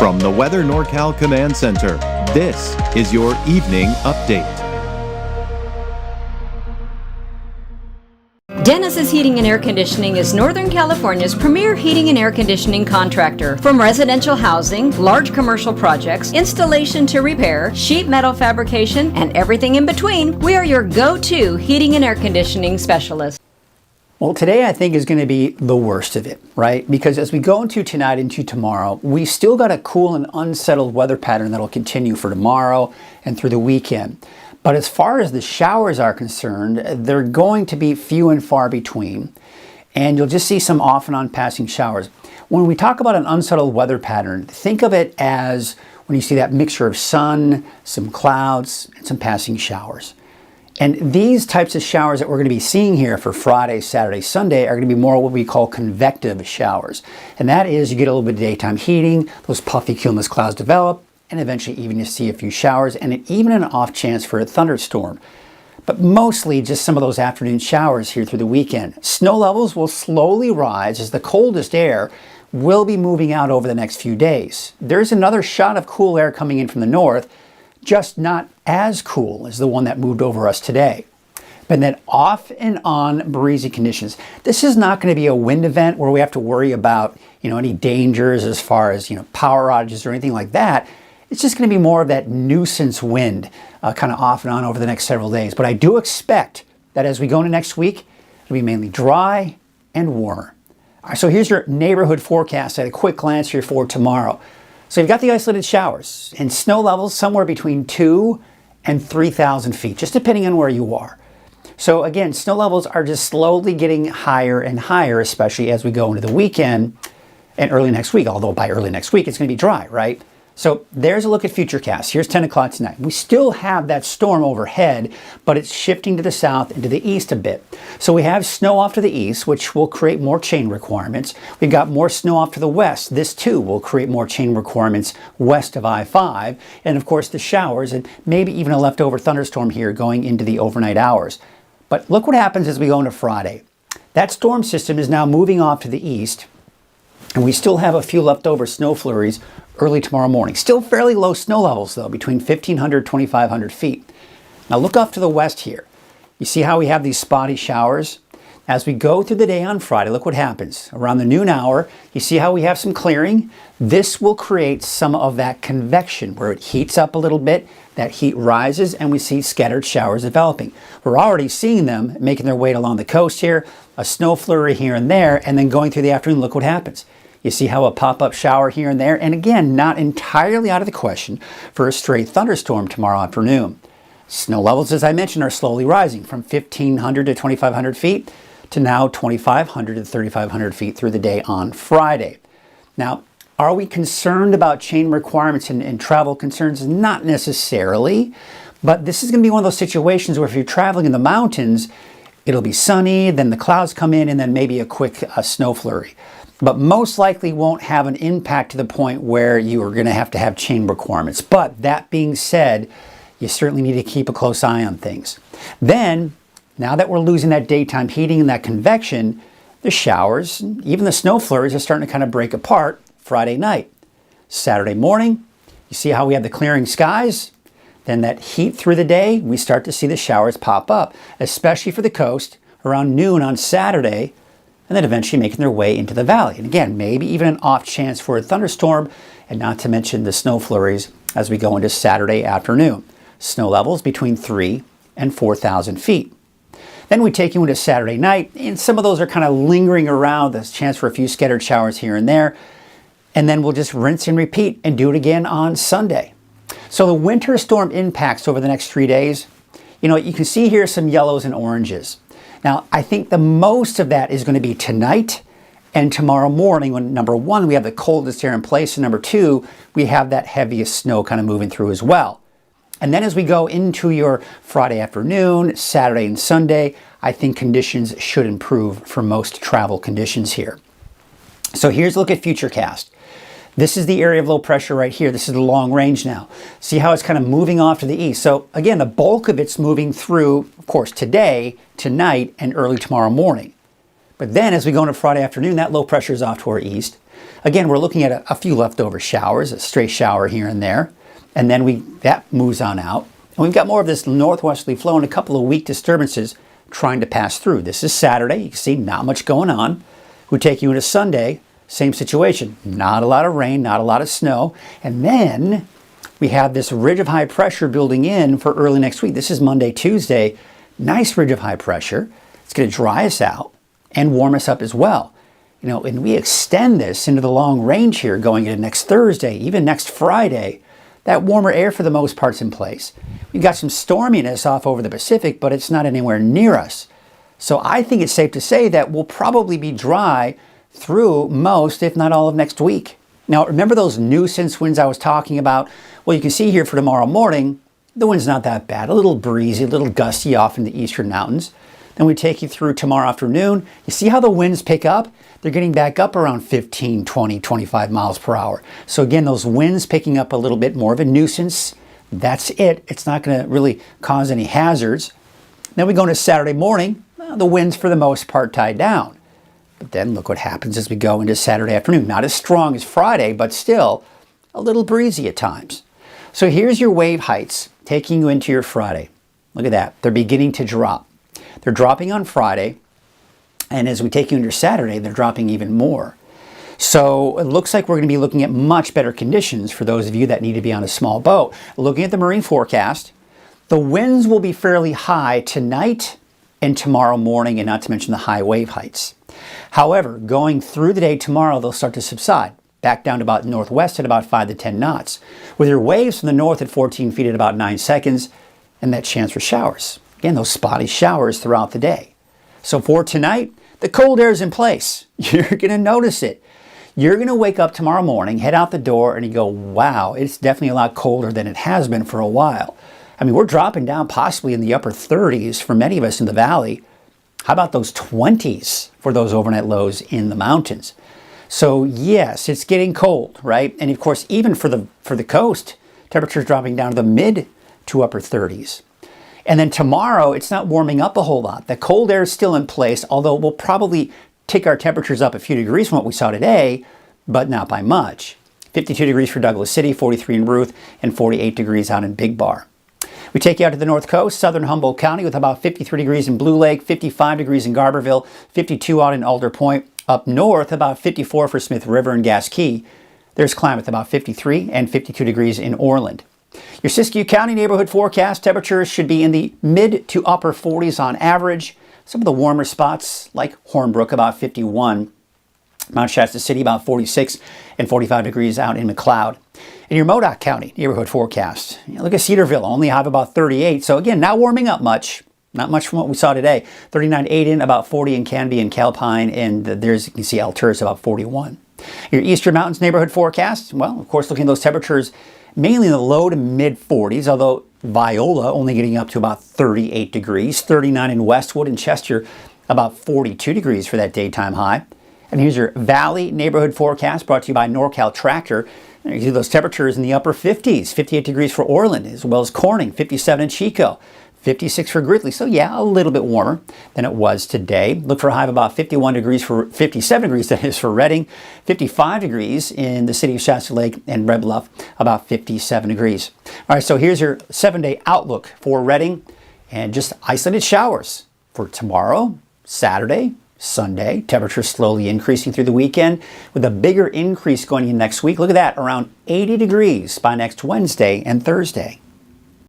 From the Weather NorCal Command Center, this is your Evening Update. Dennis's Heating and Air Conditioning is Northern California's premier heating and air conditioning contractor. From residential housing, large commercial projects, installation to repair, sheet metal fabrication, and everything in between, we are your go-to heating and air conditioning specialist. Well, today I think is going to be the worst of it, right? Because as we go into tonight, into tomorrow, we still got a cool and unsettled weather pattern that'll continue for tomorrow and through the weekend. But as far as the showers are concerned, they're going to be few and far between, and you'll just see some off and on passing showers. When we talk about an unsettled weather pattern, think of it as when you see that mixture of sun, some clouds, and some passing showers. And these types of showers that we're going to be seeing here for Friday, Saturday, Sunday are going to be more what we call convective showers. And that is you get a little bit of daytime heating, those puffy cumulus clouds develop, and eventually even you see a few showers and even an off chance for a thunderstorm. But mostly just some of those afternoon showers here through the weekend. Snow levels will slowly rise as the coldest air will be moving out over the next few days. There's another shot of cool air coming in from the north, just not as cool as the one that moved over us today. But then off and on breezy conditions. This is not going to be a wind event where we have to worry about, any dangers as far as, power outages or anything like that. It's just going to be more of that nuisance wind kind of off and on over the next several days. But I do expect that as we go into next week, it'll be mainly dry and warmer. All right, so here's your neighborhood forecast at a quick glance here for tomorrow. So you've got the isolated showers and snow levels somewhere between 2,000 and 3,000 feet, just depending on where you are. So again, snow levels are just slowly getting higher and higher, especially as we go into the weekend and early next week, although by early next week, it's going to be dry, right? So there's a look at Futurecast. Here's 10 o'clock tonight. We still have that storm overhead, but it's shifting to the south and to the east a bit. So we have snow off to the east, which will create more chain requirements. We've got more snow off to the west. This too will create more chain requirements west of I-5. And of course the showers and maybe even a leftover thunderstorm here going into the overnight hours. But look what happens as we go into Friday. That storm system is now moving off to the east, and we still have a few leftover snow flurries early tomorrow morning. Still fairly low snow levels though, between 1,500 and 2,500 feet. Now look off to the west here. You see how we have these spotty showers? As we go through the day on Friday, look what happens. Around the noon hour, you see how we have some clearing? This will create some of that convection where it heats up a little bit, that heat rises, and we see scattered showers developing. We're already seeing them making their way along the coast here, a snow flurry here and there, and then going through the afternoon, look what happens. You see how a pop-up shower here and there, and again, not entirely out of the question for a straight thunderstorm tomorrow afternoon. Snow levels, as I mentioned, are slowly rising from 1,500 to 2,500 feet to now 2,500 to 3,500 feet through the day on Friday. Now, are we concerned about chain requirements and travel concerns? Not necessarily, but this is going to be one of those situations where if you're traveling in the mountains, it'll be sunny, then the clouds come in, and then maybe a quick snow flurry. But most likely won't have an impact to the point where you are going to have chain requirements. But that being said, you certainly need to keep a close eye on things. Then, now that we're losing that daytime heating and that convection, the showers, even the snow flurries are starting to kind of break apart Friday night. Saturday morning, you see how we have the clearing skies? Then that heat through the day, we start to see the showers pop up, especially for the coast around noon on Saturday, and then eventually making their way into the valley. And again, maybe even an off chance for a thunderstorm, and not to mention the snow flurries as we go into Saturday afternoon. Snow levels between 3,000 and 4,000 feet. Then we take you into Saturday night, and some of those are kind of lingering around. There's a chance for a few scattered showers here and there. And then we'll just rinse and repeat and do it again on Sunday. So the winter storm impacts over the next 3 days, you can see here some yellows and oranges. Now, I think the most of that is going to be tonight and tomorrow morning when, number one, we have the coldest air in place, and number two, we have that heaviest snow kind of moving through as well. And then as we go into your Friday afternoon, Saturday and Sunday, I think conditions should improve for most travel conditions here. So here's a look at Futurecast. This is the area of low pressure right here. This is the long range now. See how it's kind of moving off to the east. So again, the bulk of it's moving through, of course, today, tonight, and early tomorrow morning. But then as we go into Friday afternoon, that low pressure is off to our east. Again, we're looking at a few leftover showers, a stray shower here and there, and then that moves on out. And we've got more of this northwesterly flow and a couple of weak disturbances trying to pass through. This is Saturday. You can see not much going on. We take you into Sunday, same situation. Not a lot of rain, not a lot of snow. And then we have this ridge of high pressure building in for early next week. This is Monday, Tuesday. Nice ridge of high pressure. It's going to dry us out and warm us up as well. And we extend this into the long range here going into next Thursday, even next Friday. That warmer air for the most part's in place. We've got some storminess off over the Pacific, but it's not anywhere near us. So I think it's safe to say that we'll probably be dry through most, if not all, of next week. Now, remember those nuisance winds I was talking about? Well, you can see here for tomorrow morning, the wind's not that bad. A little breezy, a little gusty off in the eastern mountains. Then we take you through tomorrow afternoon. You see how the winds pick up? They're getting back up around 15, 20, 25 miles per hour. So again, those winds picking up a little bit more of a nuisance. That's it. It's not going to really cause any hazards. Then we go into Saturday morning. Well, the winds for the most part die down. But then look what happens as we go into Saturday afternoon. Not as strong as Friday, but still a little breezy at times. So here's your wave heights taking you into your Friday. Look at that. They're beginning to drop. They're dropping on Friday. And as we take you into Saturday, they're dropping even more. So it looks like we're going to be looking at much better conditions for those of you that need to be on a small boat. Looking at the marine forecast, the winds will be fairly high tonight and tomorrow morning, and not to mention the high wave heights. However, going through the day tomorrow, they'll start to subside, back down to about northwest at about 5 to 10 knots, with your waves from the north at 14 feet at about 9 seconds, and that chance for showers. Again, those spotty showers throughout the day. So for tonight, the cold air is in place. You're going to notice it. You're going to wake up tomorrow morning, head out the door, and you go, wow, it's definitely a lot colder than it has been for a while. I mean, we're dropping down possibly in the upper 30s for many of us in the valley. How about those 20s for those overnight lows in the mountains? So yes, it's getting cold, right? And of course, even for the coast, temperatures dropping down to the mid to upper 30s. And then tomorrow, it's not warming up a whole lot. The cold air is still in place, although we'll probably take our temperatures up a few degrees from what we saw today, but not by much. 52 degrees for Douglas City, 43 in Ruth, and 48 degrees out in Big Bar. We take you out to the north coast, southern Humboldt County, with about 53 degrees in Blue Lake, 55 degrees in Garberville, 52 out in Alder Point. Up north, about 54 for Smith River and Gas Key. There's Klamath, about 53 and 52 degrees in Orland. Your Siskiyou County neighborhood forecast, temperatures should be in the mid to upper 40s on average. Some of the warmer spots, like Hornbrook, about 51. Mount Shasta City, about 46 and 45 degrees out in McLeod. In your Modoc County neighborhood forecast, look at Cedarville, only have about 38. So again, not warming up much. Not much from what we saw today. 39 Aden, about 40 in Canby and Calpine, and there's, you can see Alturas, about 41. Your Eastern Mountains neighborhood forecast, well, of course, looking at those temperatures, mainly in the low to mid 40s, although Viola only getting up to about 38 degrees. 39 in Westwood and Chester, about 42 degrees for that daytime high. And here's your Valley neighborhood forecast brought to you by NorCal Tractor. And you see those temperatures in the upper 50s, 58 degrees for Orland, as well as Corning, 57 in Chico. 56 for Gridley, so yeah, a little bit warmer than it was today. Look for a high of about 51 degrees for 57 degrees, that is for Redding. 55 degrees in the city of Shasta Lake, and Red Bluff, about 57 degrees. All right, so here's your 7-day outlook for Redding, and just isolated showers for tomorrow, Saturday, Sunday. Temperatures slowly increasing through the weekend with a bigger increase going in next week. Look at that, around 80 degrees by next Wednesday and Thursday.